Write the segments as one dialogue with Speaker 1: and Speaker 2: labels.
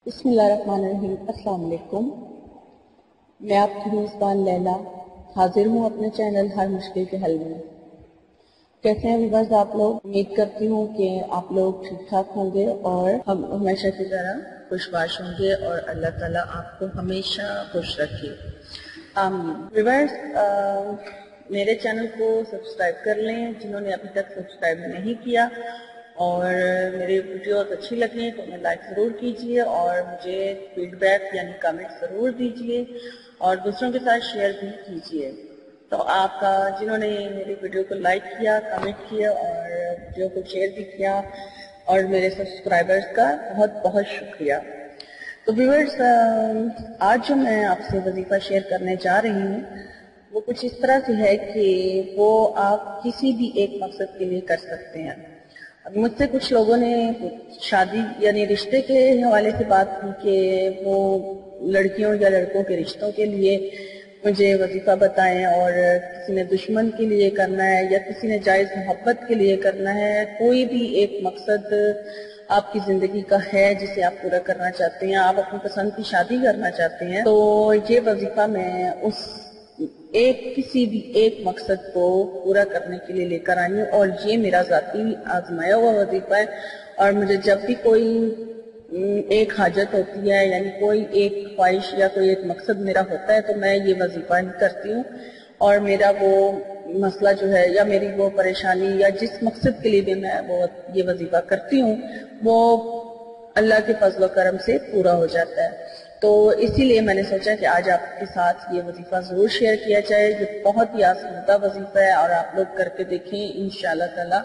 Speaker 1: बिस्मिल्लाहिर्रहमानिर्रहीम। अस्सलाम वालेकुम। मैं आपकी मेज़बान लैला हाजिर हूँ अपने चैनल हर मुश्किल के हल में। कैसे हैं व्यूअर्स आप लोग? उम्मीद करती हूँ कि आप लोग ठीक ठाक होंगे और हम हमेशा की तरह खुशबाश होंगे और अल्लाह ताला आपको हमेशा खुश रखे, आमीन। व्यूअर्स, मेरे चैनल को सब्सक्राइब कर लें जिन्होंने अभी तक सब्सक्राइब नहीं किया, और मेरी वीडियोस अच्छी लगी तो उन्हें लाइक ज़रूर कीजिए और मुझे फीडबैक यानी कमेंट ज़रूर दीजिए और दूसरों के साथ शेयर भी कीजिए। तो आपका जिन्होंने मेरी वीडियो को लाइक किया, कमेंट किया और वीडियो को शेयर भी किया और मेरे सब्सक्राइबर्स का बहुत बहुत शुक्रिया। तो व्यूअर्स, आज जो मैं आपसे वजीफा शेयर करने जा रही हूँ वो कुछ इस तरह से है कि वो आप किसी भी एक मकसद के लिए कर सकते हैं। अब मुझसे कुछ लोगों ने शादी यानी रिश्ते के हवाले से बात की कि वो लड़कियों या लड़कों के रिश्तों के लिए मुझे वजीफा बताएं, और किसी ने दुश्मन के लिए करना है या किसी ने जायज़ मोहब्बत के लिए करना है। कोई भी एक मकसद आपकी जिंदगी का है जिसे आप पूरा करना चाहते हैं, आप अपनी पसंद की शादी करना चाहते हैं, तो ये वजीफा मैं उस किसी भी एक मकसद को पूरा करने के लिए लेकर आई हूँ, और ये मेरा ज़ाती आजमाया हुआ वजीफा है। और मुझे जब भी कोई एक हाजत होती है यानी कोई एक ख्वाहिश या कोई एक मकसद मेरा होता है तो मैं ये वजीफा ही करती हूँ, और मेरा वो मसला जो है या मेरी वो परेशानी या जिस मकसद के लिए भी मैं वो ये वजीफा करती हूँ वो अल्लाह के फजल करम से पूरा हो जाता है। तो इसीलिए मैंने सोचा कि आज आपके साथ ये वजीफा जरूर शेयर किया जाए। ये बहुत ही आसादा वजीफा है और आप लोग करके देखें, इंशाअल्लाह ताला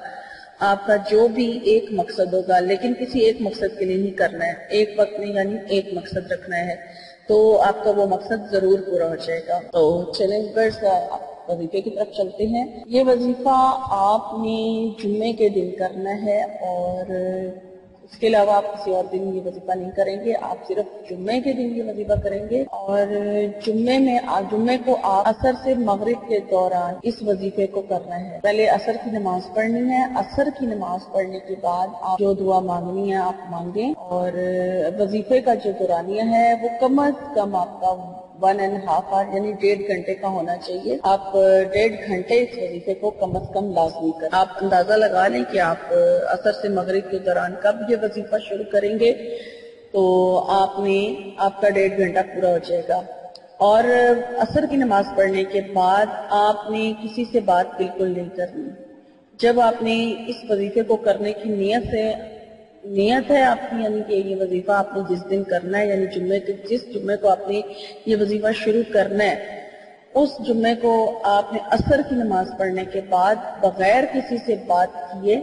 Speaker 1: आपका जो भी एक मकसद होगा, लेकिन किसी एक मकसद के लिए ही करना है, एक वक्त नहीं यानी एक मकसद रखना है, तो आपका वो मकसद जरूर पूरा हो जाएगा। तो चलें व्यूअर्स, वजीफे की तरफ चलते हैं। ये वजीफा आपने जुम्मे के दिन करना है और इसके अलावा आप किसी और दिन ये वजीफा नहीं करेंगे, आप सिर्फ जुम्मे के दिन ये वजीफा करेंगे। और जुम्मे को आप असर से मगरिब के दौरान इस वजीफे को करना है। पहले असर की नमाज पढ़नी है, असर की नमाज पढ़ने के बाद आप जो दुआ मांगनी है आप मांगें, और वजीफे का जो दुरानिया है वो कम अज कम आपका 1.5 आवर यानी 1.5 घंटे का होना चाहिए। आप 1.5 घंटे इस वजीफे को कम अज कम लाजमी करें। आप अंदाजा लगा लें कि आप असर से मगरिब के दौरान कब ये वजीफा शुरू करेंगे, तो आपका 1.5 घंटा पूरा हो जाएगा। और असर की नमाज पढ़ने के बाद आपने किसी से बात बिल्कुल नहीं करनी। जब आपने इस वजीफे को करने की नियत है आपकी, यानी कि ये वजीफा आपने जिस दिन करना है, यानी जिस जुम्मे को आपने ये वजीफा शुरू करना है, उस जुम्मे को आपने असर की नमाज पढ़ने के बाद बगैर किसी से बात किए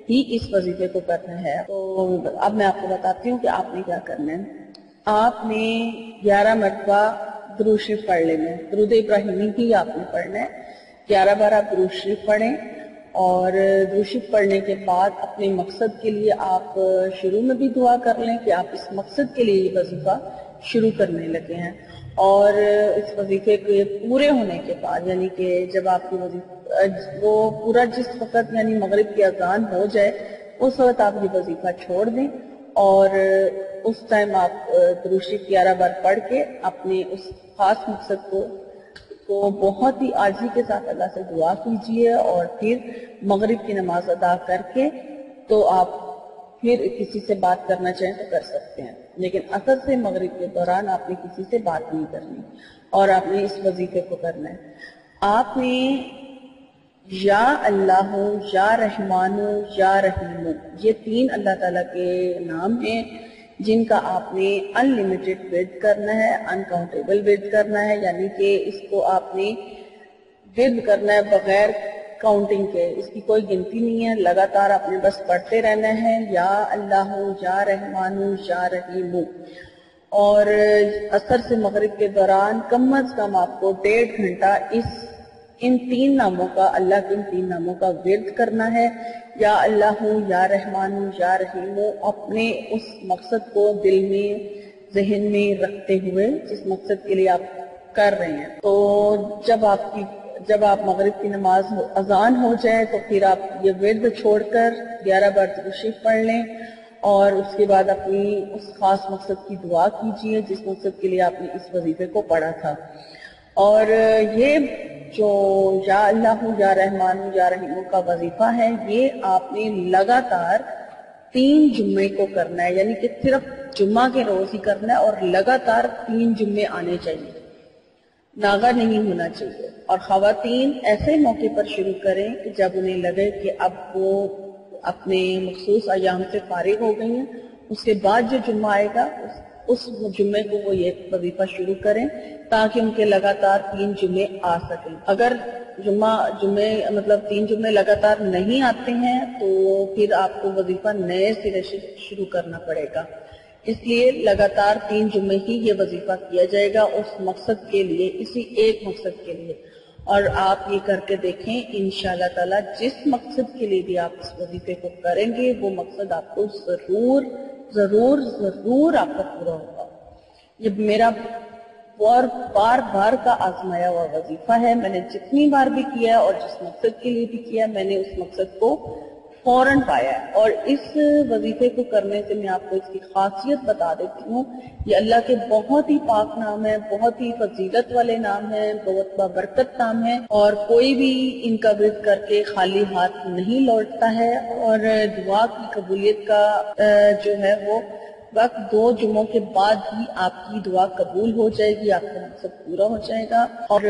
Speaker 1: ही इस वजीफे को करना है। तो अब मैं आपको बताती हूँ कि आपने क्या करना है। आपने 11 मरतबा दुरूद शरीफ पढ़ लेना है, दुरूद इब्राहिमी ही आपने पढ़ना है। 11 बार आप दुरूद शरीफ पढ़ें, और दुरूद शरीफ पढ़ने के बाद अपने मकसद के लिए आप शुरू में भी दुआ कर लें कि आप इस मकसद के लिए ये वजीफा शुरू करने लगे हैं। और इस वजीफे के पूरे होने के बाद, यानी कि जब आपकी वो पूरा जिस वक्त यानी मगरिब की अजान हो जाए उस वक्त आप ये वजीफा छोड़ दें, और उस टाइम आप दुरूद शरीफ 11 बार पढ़ के अपने उस खास मकसद को बहुत ही आजी के साथ अल्लाह से दुआ कीजिए, और फिर मगरिब की नमाज अदा करके तो आप फिर किसी से बात करना चाहें तो कर सकते हैं, लेकिन असर से मगरिब के दौरान आपने किसी से बात नहीं करनी और आपने इस वजीफे को करना है। आपने या अल्लाह या रहमान या रहीम, ये 3 अल्लाह ताला के नाम हैं जिनका आपने अनलिमिटेड विर्द करना है, अनकाउंटेबल विर्द करना है, यानी कि इसको आपने विर्द करना है बगैर काउंटिंग के, इसकी कोई गिनती नहीं है, लगातार आपने बस पढ़ते रहना है, या अल्लाह या रहमान या रहीम। और असर से मगरिब के दौरान कम अज कम आपको 1.5 घंटा इन 3 नामों का, अल्लाह के इन 3 नामों का विर्द करना है, या अल्लाह या रहमान या रहीम, अपने उस मकसद को दिल में जहन में रखते हुए जिस मकसद के लिए आप कर रहे हैं। तो जब आप मगरिब की नमाज अजान हो जाए तो फिर आप ये विर्द छोड़कर 11 बार दुरूद शरीफ पढ़ लें, اور اس کے بعد اپنی اس خاص مقصد کی دعا کیجئے جس مقصد کے لیے آپ نے اس وظیفے کو پڑھا تھا۔ اور یہ جو یا اللہ یا رحمان یا رحیم کا وظیفہ ہے، یہ آپ نے لگاتار 3 جمعے کو کرنا ہے، یعنی کہ صرف جمعہ کے روز ہی کرنا ہے، اور لگاتار 3 جمعے آنے چاہیے، ناغہ نہیں ہونا چاہیے۔ اور خواتین ایسے موقع پر شروع کریں کہ جب انہیں لگے کہ اب وہ اپنے مخصوص ایام سے فارغ ہو گئی ہیں، اس کے بعد جو جمعہ آئے گا اس جمعے کو وہ یہ وظیفہ شروع کریں تاکہ ان کے لگاتار 3 جمعے آ سکیں۔ اگر مطلب 3 جمعے لگاتار نہیں آتے ہیں تو پھر آپ کو وظیفہ نئے سرے سے شروع کرنا پڑے گا، اس لیے لگاتار 3 جمعے ہی یہ وظیفہ کیا جائے گا اس مقصد کے لیے، اسی ایک مقصد کے لیے۔ اور آپ یہ کر کے دیکھیں انشاءاللہ تعالی جس مقصد کے لیے بھی آپ اس وظیفے کو کریں گے وہ مقصد آپ کو ضرور ضرور ضرور آپ کا پورا ہوگا۔ یہ میرا بار بار کا آزمایا ہوا وظیفہ ہے، میں نے جتنی بار بھی کیا اور جس مقصد کے لیے بھی کیا میں نے اس مقصد کو فوراً پایا ہے۔ اور اس وظیفے کو کرنے سے میں آپ کو اس کی خاصیت بتا دیتی ہوں، یہ اللہ کے بہت ہی پاک نام ہے، بہت ہی فضیلت والے نام ہیں، بہت بابرکت نام ہے، اور کوئی بھی ان کا ورد کر کے خالی ہاتھ نہیں لوٹتا ہے۔ اور دعا کی قبولیت کا جو ہے وہ وقت 2 جمعوں کے بعد ہی آپ کی دعا قبول ہو جائے گی، آپ کا مقصد پورا ہو جائے گا۔ اور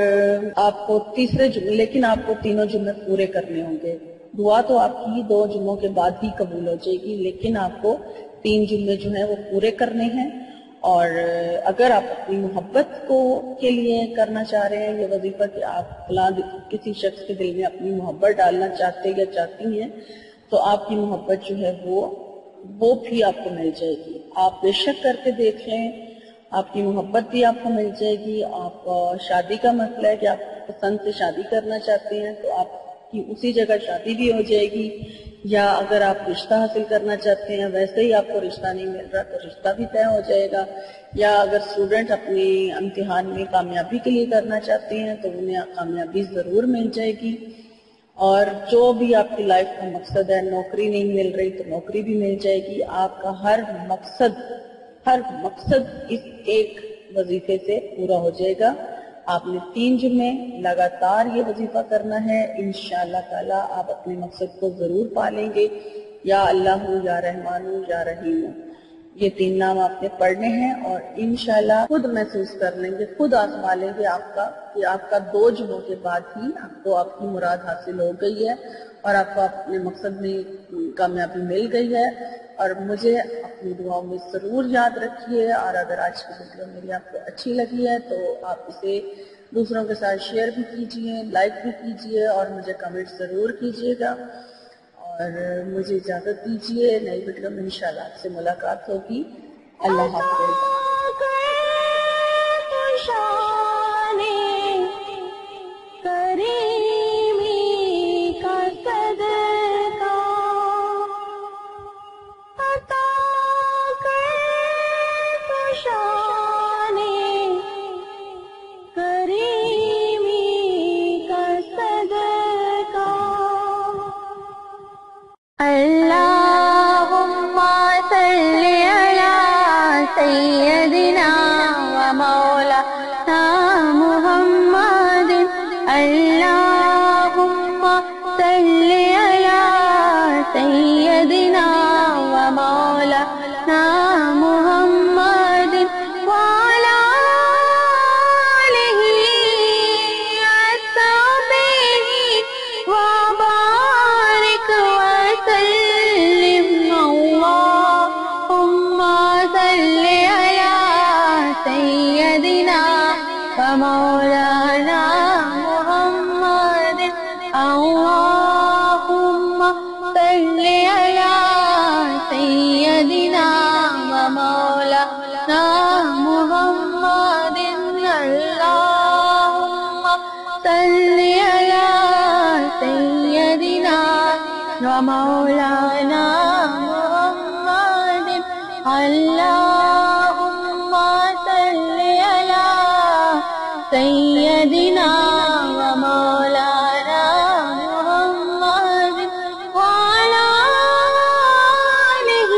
Speaker 1: آپ کو تیسرے جمعے، لیکن آپ کو 3 جمعے پورے کرنے ہوں گے۔ دعا تو آپ کی 2 جمعوں کے بعد ہی قبول ہو جائے گی، لیکن آپ کو 3 جمعے جو ہیں وہ پورے کرنے ہیں۔ اور اگر آپ اپنی محبت کے لیے کرنا چاہ رہے ہیں یہ وظیفہ کہ آپ فلاں کسی شخص کے دل میں اپنی محبت ڈالنا چاہتے یا چاہتی ہیں تو آپ کی محبت جو ہے وہ بھی آپ کو مل جائے گی۔ آپ بے شک کر کے دیکھ لیں، آپ کی محبت بھی آپ کو مل جائے گی۔ آپ شادی کا مسئلہ ہے کہ آپ پسند سے شادی کرنا چاہتے ہیں تو آپ کی اسی جگہ شادی بھی ہو جائے گی، یا اگر آپ رشتہ حاصل کرنا چاہتے ہیں ویسے ہی آپ کو رشتہ نہیں مل رہا تو رشتہ بھی طے ہو جائے گا، یا اگر اسٹوڈنٹ اپنے امتحان میں کامیابی کے لیے کرنا چاہتے ہیں تو انہیں کامیابی ضرور مل جائے گی۔ اور جو بھی آپ کی لائف کا مقصد ہے، نوکری نہیں مل رہی تو نوکری بھی مل جائے گی۔ آپ کا ہر مقصد اس ایک وظیفے سے پورا ہو جائے گا۔ آپ نے 3 جمعے لگاتار یہ وظیفہ کرنا ہے، انشاءاللہ تعالی آپ اپنے مقصد کو ضرور پا لیں گے۔ یا اللہ یا رحمان یا رحیم، یہ 3 نام آپ نے پڑھنے ہیں اور انشاءاللہ خود محسوس کر لیں گے، خود آزما لیں گے کہ آپ کا 2 جمعوں کے بعد ہی آپ کو آپ کی مراد حاصل ہو گئی ہے اور آپ کو اپنے مقصد میں کامیابی مل گئی ہے۔ اور مجھے اپنی دعاؤں میں ضرور یاد رکھیے، اور اگر آج کی ویڈیو میری آپ کو اچھی لگی ہے تو آپ اسے دوسروں کے ساتھ شیئر بھی کیجئے، لائک بھی کیجئے اور مجھے کمنٹ ضرور کیجئے گا۔ اور مجھے اجازت دیجیے، نئی ویڈیو میں انشاءاللہ آپ سے ملاقات ہوگی۔ اللہ حافظ۔
Speaker 2: اللهم صل على سيدنا ومولانا محمد، اللهم صل على سيدنا ومولانا محمد وعلى آله وصحبه وبارك وسلم، اللهم صل على سيدنا ومولانا محمد، اللهم صل على سيدنا ومولانا محمد، اللهم صل على سيدنا ومولانا محمد، اللهم صل على سيدنا ومولانا محمد وعلى آله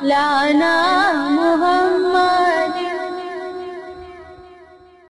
Speaker 2: مولانا محمد